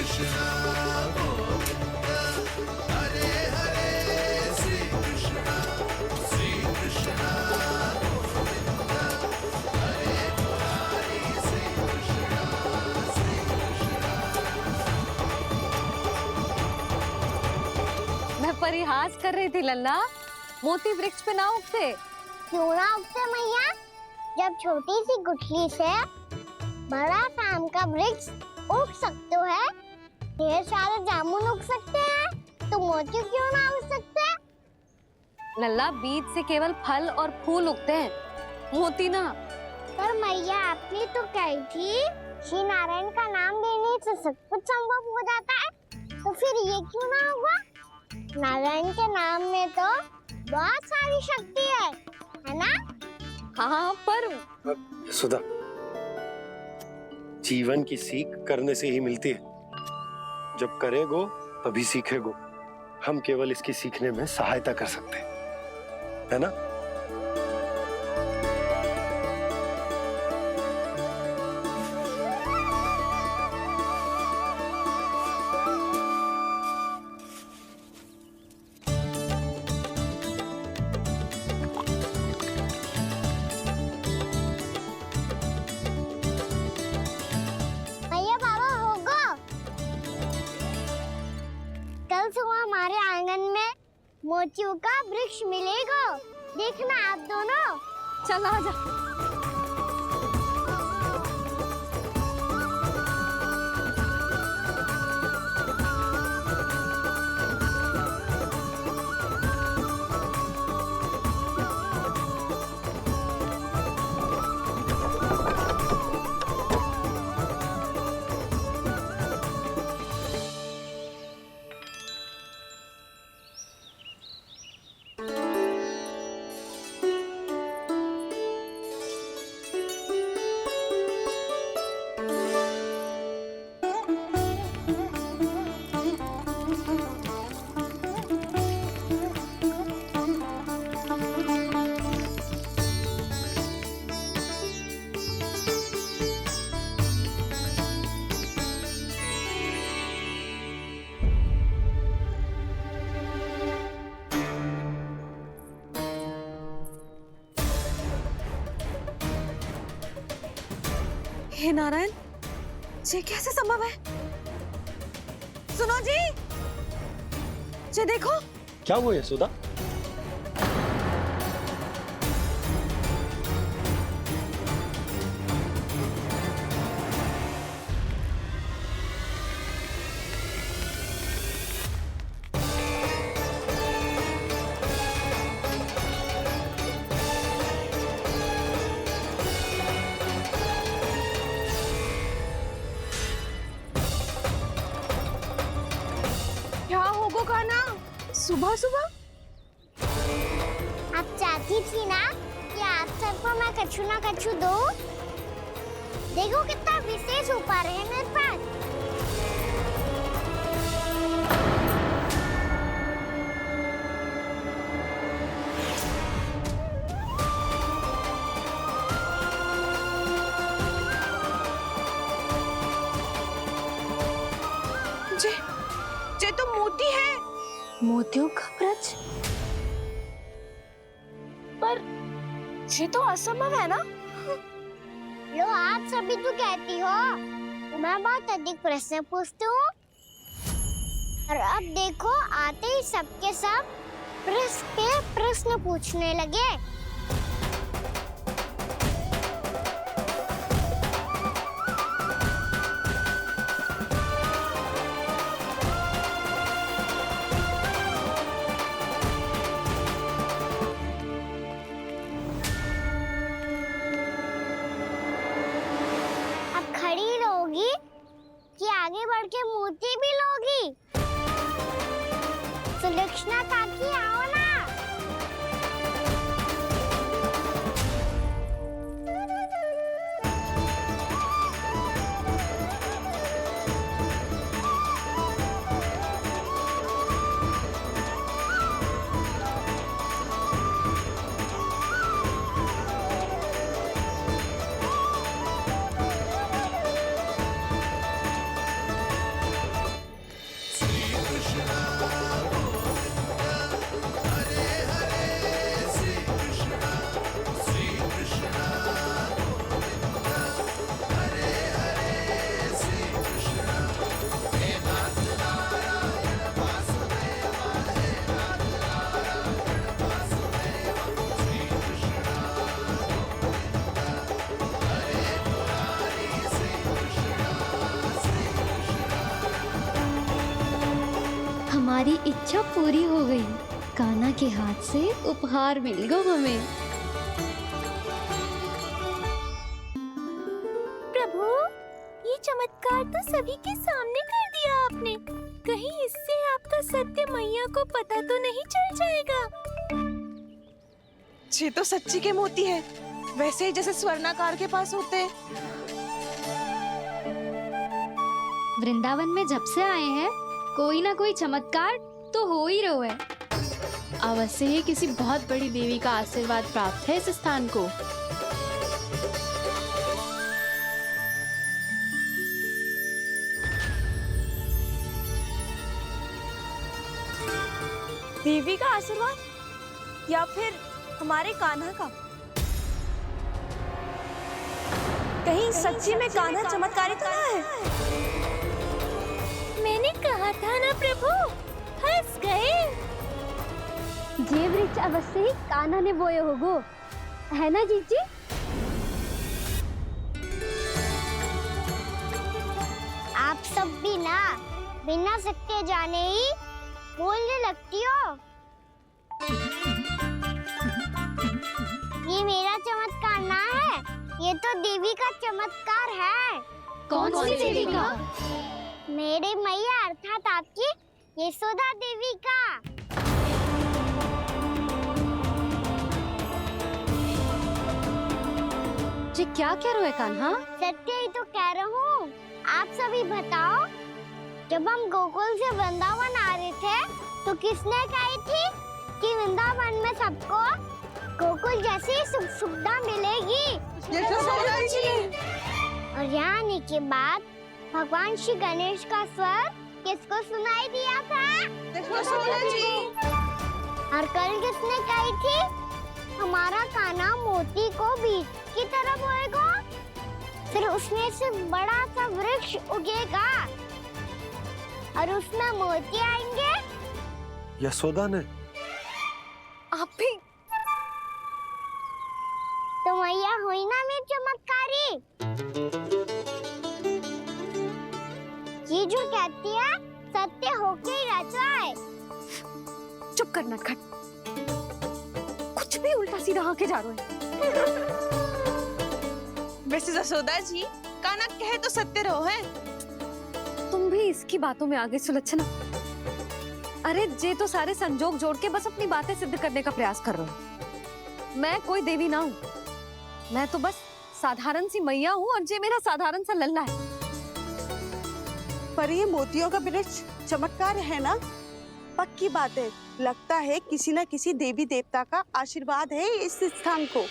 कृष्णा गोविंद हरे हरे श्री कृष्णा गोविंद हरे मुरारी श्री कृष्णा मैं परिहास कर रही थी लल्ला, मोती वृक्ष पे ना उगते। क्यों ना उगते मैया? जब छोटी सी गुठली से बड़ा आम का वृक्ष उग सकते है, ढेर सारे जामुन उग सकते हैं, तो मोती क्यों ना उग सकते? लल्ला, बीज से केवल फल और फूल उगते हैं, मोती ना। पर मैया आपने तो कही थी श्री नारायण का नाम लेने से सब कुछ संभव हो जाता है, तो फिर ये क्यों ना होगा? नारायण के नाम में तो बहुत सारी शक्ति है ना? हाँ, पर सुधा, जीवन की सीख करने से ही मिलती है। जब करेगो तभी सीखेगो। हम केवल इसकी सीखने में सहायता कर सकते हैं, है ना? हमारे आंगन में मोतियों का वृक्ष मिलेगा, देखना आप दोनों। चल आजा। हे नारायण, ये कैसे संभव है? सुनो जी, ये देखो। क्या हुआ है सुधा? सुबह सुबह आप चाहती थी ना कि आप सबको मैं कछु ना कछु दूं? देखो कितना विशेष उपहार है मेरे पास। ये तो मोती है। मोतियों का ब्रज? पर ये तो असंभव है ना? लो, आप सभी तो कहती हो मैं बहुत अधिक प्रश्न पूछती हूँ, और अब देखो आते ही सबके सब प्रश्न पे प्रश्न पूछने लगे। कि आगे बढ़ के मोती भी लोगी? सुलक्षणा काकी आओ ना। हमारी इच्छा पूरी हो गई। कान्हा के हाथ से उपहार मिल गया हमें। प्रभु, ये चमत्कार तो सभी के सामने कर दिया आपने। कहीं इससे आपका सत्य मैया को पता तो नहीं चल जाएगा? ये तो सच्ची के मोती है, वैसे ही जैसे स्वर्णाकार के पास होते हैं। वृंदावन में जब से आए हैं कोई ना कोई चमत्कार तो हो ही रहा है। अवश्य ही किसी बहुत बड़ी देवी का आशीर्वाद प्राप्त है इस स्थान को। देवी का आशीर्वाद या फिर हमारे कान्हा का? कहीं सच्ची में कान्हा चमत्कारी तो ना है? मैंने कहा था ना प्रभु, फंस गए। ये वृक्ष अवश्य ही कान्हा ने बोए होगो, है ना जीजी? आप सब भी ना बिना सत्य जाने ही बोलने लगती हो। ये मेरा चमत्कार ना है, ये तो देवी का चमत्कार है। कौन सी देवी का? मेरे मैया अर्थात आपकी यशोदा देवी का। जी क्या कह रहे हो कान्हा? सत्य ही तो कह रहा हूँ। आप सभी बताओ, जब हम गोकुल से वृंदावन आ रहे थे तो किसने कही थी कि वृंदावन में सबको गोकुल जैसी सुख सुविधा मिलेगी? और यहाँ आने के बाद भगवान श्री गणेश का स्वर किसको सुनाई दिया था? और कल किसने कही थी हमारा कान्हा मोती को बीज की तरह बोएगा, फिर उसमें से बड़ा सा वृक्ष उगेगा और उसमें मोती आएंगे? यशोदा ने? आप भी तो मैया हुई ना मेरी चमत्कारी। ये जो कहती है सत्य होके ही रहता है। चुप कर नटखट, कुछ भी उल्टा सीधा होके जा रहे हैं। वैसे जसोदा जी, कान्हा कहे तो सत्य रहो है। तुम भी इसकी बातों में आगे सुलझना। अरे जे तो सारे संजोग जोड़ के बस अपनी बातें सिद्ध करने का प्रयास कर रहे हो। मैं कोई देवी ना हूँ, मैं तो बस साधारण सी मैया हूँ और जे मेरा साधारण सा लल्ला है। पर ये मोतियों का वृक्ष चमत्कार है ना? पक्की बात है, लगता है किसी न किसी देवी देवता का आशीर्वाद है इस स्थान को।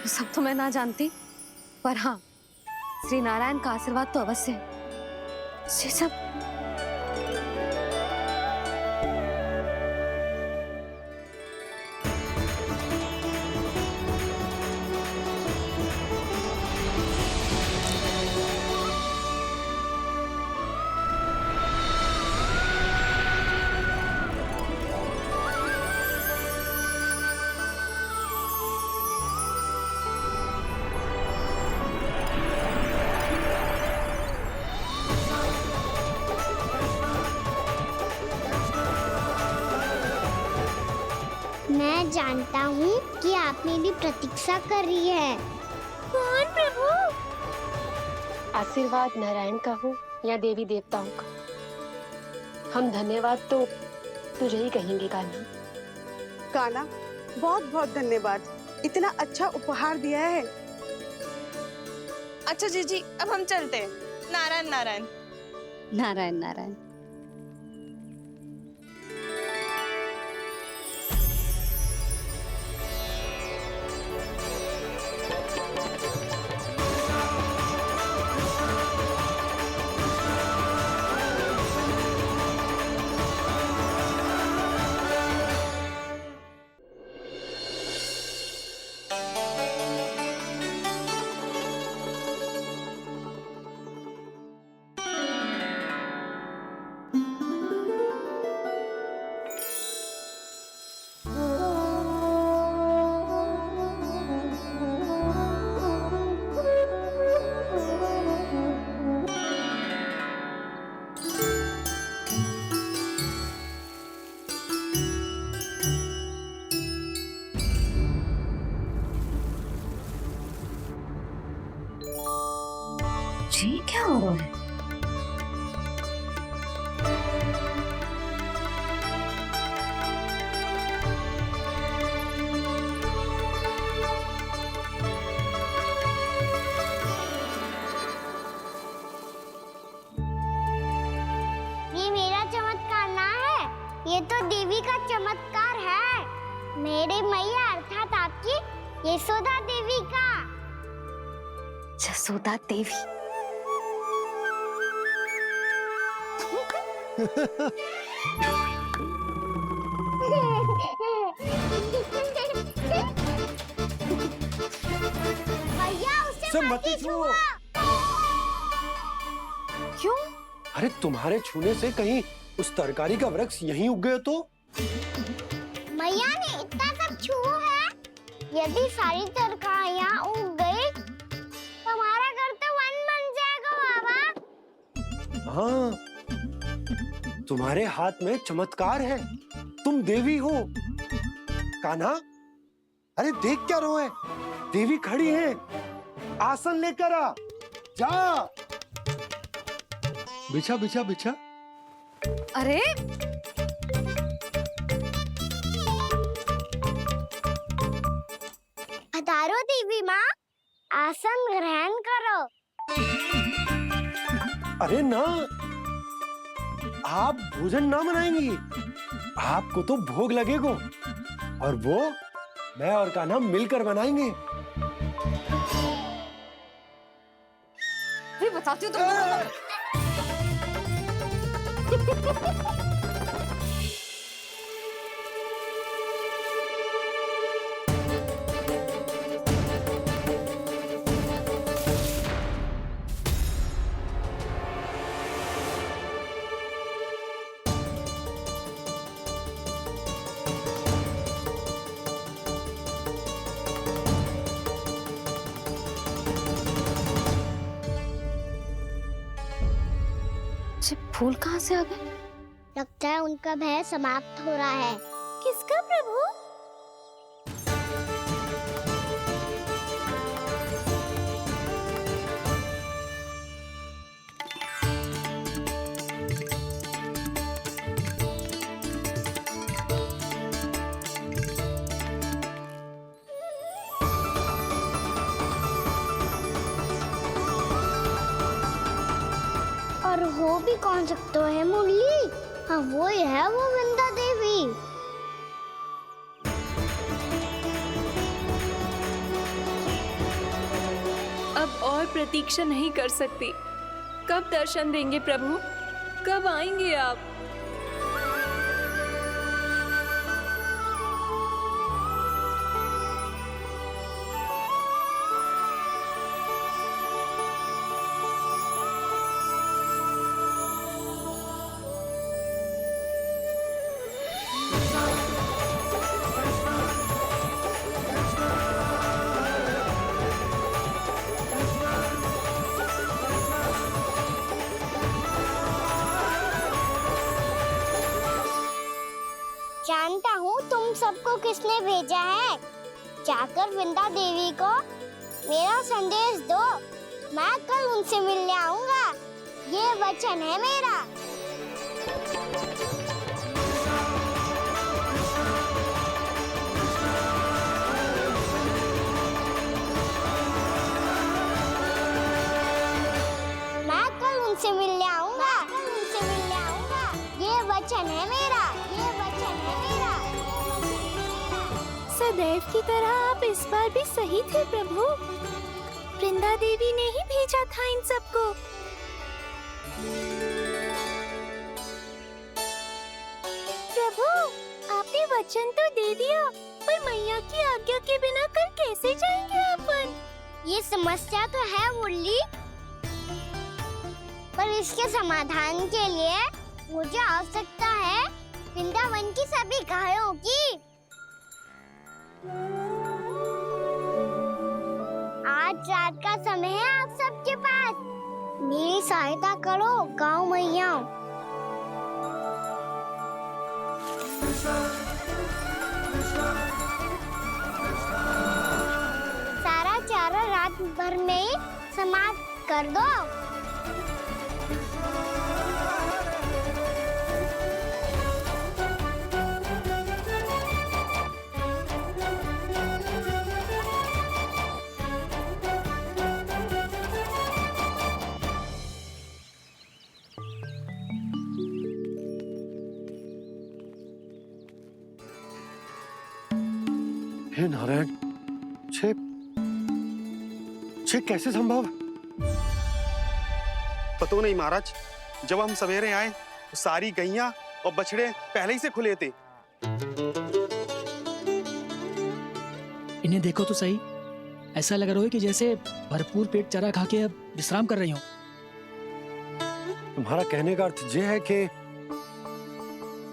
सब तो मैं ना जानती, पर हाँ श्री नारायण का आशीर्वाद तो अवश्य है। ये सब मैं जानता हूँ कि आप मेरी प्रतीक्षा कर रही है। कौन प्रभु? आशीर्वाद नारायण का हो या देवी देवताओं का, हम धन्यवाद तो तुझे ही कहेंगे कान्हा। कान्हा, बहुत बहुत धन्यवाद, इतना अच्छा उपहार दिया है। अच्छा जीजी, अब हम चलते हैं। नारायण नारायण। नारायण नारायण। ये क्या हो रहा है? ये मेरा चमत्कार ना है, ये तो देवी का चमत्कार है। मेरे मैया अर्थात आपकी यशोदा देवी का। जसोदा देवी। भैया उससे सब मत मत ही छुओ। क्यों? अरे तुम्हारे छूने से कहीं उस तरकारी का वृक्ष यहीं उग गए तो? मैया ने इतना सब छुआ है, यदि सारी तरकारियां उग गई तो हमारा घर तो वन बन जाएगा बाबा। हाँ, तुम्हारे हाथ में चमत्कार है, तुम देवी हो। कान्हा, अरे देख क्या रो है, देवी खड़ी है, आसन लेकर आ, जा। बिछा बिछा बिछा। अरे पधारो देवी माँ, आसन ग्रहण करो। अरे ना, आप भोजन ना बनाएंगी, आपको तो भोग लगेगा और वो मैं और कान्हा मिलकर बनाएंगे। भी बताती हूँ तुमको। फूल कहाँ से आ गए? लगता है उनका भय समाप्त हो रहा है। किसका प्रभु? और हो भी कौन सकता है मुरली? हाँ वो ही है, वो वृंदा देवी। अब और प्रतीक्षा नहीं कर सकती। कब दर्शन देंगे प्रभु? कब आएंगे आप? जानता हूँ तुम सबको किसने भेजा है। जाकर वृंदा देवी को मेरा संदेश दो, मैं कल उनसे मिलने आऊंगा, ये वचन है मेरा। मैं कल उनसे मिलने आऊंगा, ये वचन है मेरा, ये वचन है मेरा। सदैव की तरह आप इस बार भी सही थे प्रभु। वृंदा देवी ने ही भेजा था इन सबको। प्रभु, आपने वचन तो दे दिया, पर मैया की आज्ञा के बिना कल कैसे जाएंगे अपन? ये समस्या तो है मुरली, पर इसके समाधान के लिए मुझे आवश्यकता है वृंदावन की सभी गायों की। आज रात का समय है आप सबके पास, मेरी सहायता करो गाँव मैया। सारा चारा रात भर में ही समाप्त कर दो। हे नारायण, छे कैसे संभव? पतो नहीं महाराज, जब हम सवेरे आए तो सारी गैया और बछड़े पहले ही से खुले थे। इन्हें देखो तो सही, ऐसा लग रहा है कि जैसे भरपूर पेट चारा खा के अब विश्राम कर रही हो। तुम्हारा कहने का अर्थ ये है कि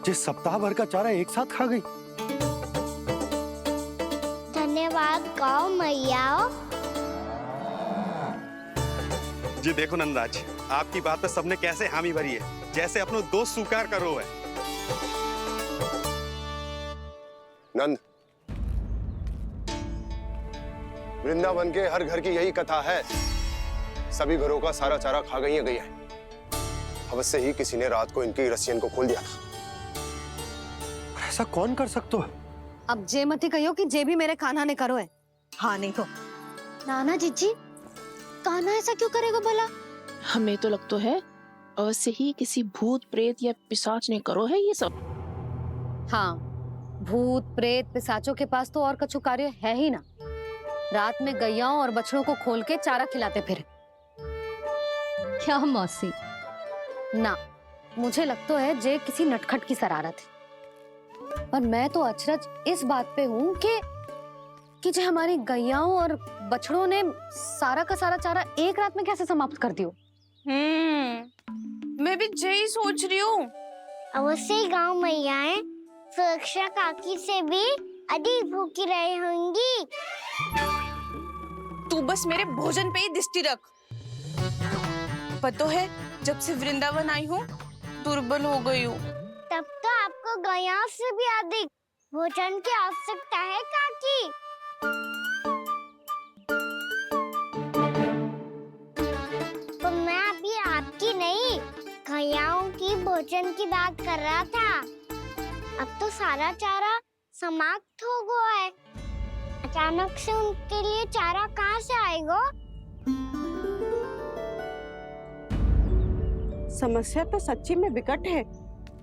जिस सप्ताह भर का चारा एक साथ खा गई। धन्यवाद गौ मैया। जी देखो नंदराज, आपकी बात पे सबने कैसे हामी भरी है, जैसे अपनो दोस्त स्वीकार करो है। नंद, वृंदावन के हर घर की यही कथा है। सभी घरों का सारा चारा खा गई है। अवश्य ही किसी ने रात को इनकी रस्सियन को खोल दिया था। ऐसा कौन कर सकता है? अब जे मत ही कहियो कि जे भी मेरे कान्हा ने करो है। हाँ नहीं तो नाना जीजी, कान्हा ऐसा क्यों करेगा भला? हमें तो लगता है अवश्य ही किसी भूत प्रेत या पिशाच ने करो है ये सब। हाँ, भूत प्रेत पिशाचों के पास तो और कछु कार्य है ही ना। रात में गैयाओं और बछड़ों को खोल के चारा खिलाते फिर। क्या मौसी? ना, मुझे लगता है जे किसी नटखट की शरारत है। पर मैं तो अचरज इस बात पे हूँ कि जो हमारी गैयाओं और बछड़ों ने सारा का सारा चारा एक रात में कैसे समाप्त कर दियो। मैं भी यही सोच रही हूँ। अवश्य ही गाँव मैयाएं सुरक्षा काकी से भी अधिक भूखी रही होंगी। तू बस मेरे भोजन पे ही दृष्टि रख। पता है, जब से वृंदावन आई हूँ दुर्बल हो गई हूँ। तब तो आपको गैयाओं से भी अधिक भोजन की आवश्यकता है काकी। तो मैं अभी आपकी नहीं, गैयाओं की भोजन की बात कर रहा था। अब तो सारा चारा समाप्त हो गया है। अचानक से उनके लिए चारा कहाँ से आएगा? समस्या तो सच्ची में विकट है,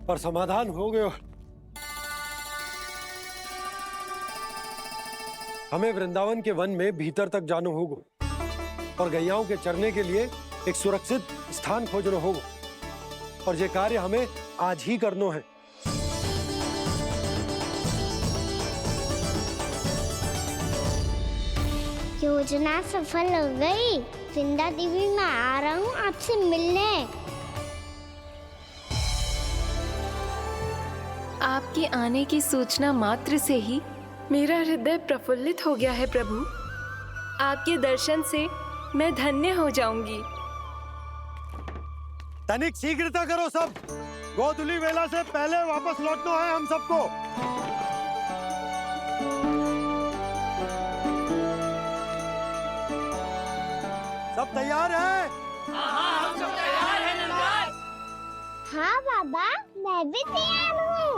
पर समाधान हो गयो। हमें वृंदावन के वन में भीतर तक जाना होगा और गैयाओं के चरने के लिए एक सुरक्षित स्थान खोजना होगा, और ये कार्य हमें आज ही करना है। योजना सफल हो गई। वृंदा देवी, मैं आ रहा हूँ आपसे मिलने। आपके आने की सूचना मात्र से ही मेरा हृदय प्रफुल्लित हो गया है प्रभु। आपके दर्शन से मैं धन्य हो जाऊंगी। तनिक शीघ्रता करो सब, गोधुली वेला से पहले वापस लौटना है हम सबको। सब तैयार है? हाँ बाबा, मैं भी तैयार हूँ।